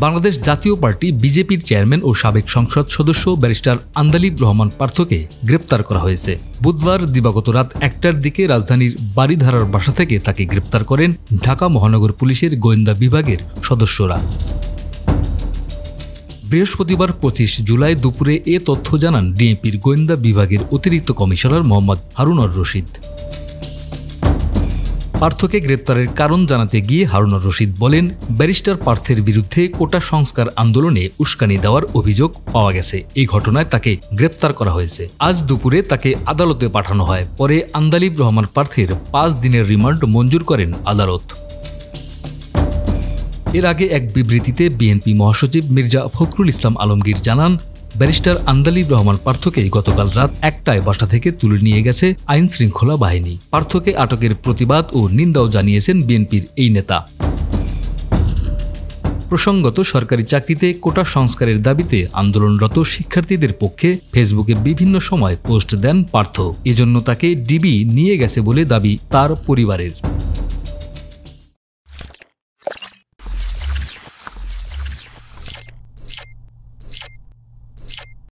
বাংলাদেশ জাতীয় পার্টি বিজেপির চেয়ারম্যান ও সাবেক সংসদ সদস্য ব্যারিস্টার আন্দালিব রহমান পার্থকে গ্রেপ্তার করা হয়েছে। বুধবার দিবাগত রাত 1টার দিকে রাজধানীর বারিধারার বাসা থেকে তাকে গ্রেপ্তার করেন ঢাকা মহানগর পুলিশের গোয়েন্দা বিভাগের সদস্যরা। বৃহস্পতিবার 25 জুলাই দুপুরে এ তথ্য জানান ডিএমপির গোয়েন্দা বিভাগের অতিরিক্ত কমিশনার মোহাম্মদ হারুনুর রশিদ। পার্থকে গ্রেপ্তারের কারণ জানাতে গিয়ে হারুনুর রশিদ বলেন, ব্যারিস্টার পার্থের বিরুদ্ধে কোটা সংস্কার আন্দোলনে উস্কানি দেওয়ার অভিযোগ পাওয়া গেছে। এই ঘটনায় তাকে গ্রেপ্তার করা হয়েছে। আজ দুপুরে তাকে আদালতে পাঠানো হয়। পরে আন্দালিব রহমান পার্থের 5 দিনের রিমান্ড মঞ্জুর করেন আদালত। এর আগে এক বিবৃতিতে বিএনপি মহাসচিব মির্জা ফখরুল ইসলাম আলমগীর জানান, ব্যারিস্টার আন্দালিব রহমান পার্থকে গতকাল রাত 1টায় বাসা থেকে তুলে নিয়ে গেছে আইন শৃঙ্খলা বাহিনী। পার্থকে আটকের প্রতিবাদ ও নিন্দাও জানিয়েছেন বিএনপির এই নেতা। প্রসঙ্গত, সরকারি চাকরিতে কোটা সংস্কারের দাবিতে আন্দোলনরত শিক্ষার্থীদের পক্ষে ফেসবুকে বিভিন্ন সময় পোস্ট দেন পার্থ। এজন্য তাকে ডিবি নিয়ে গেছে বলে দাবি তার পরিবারের।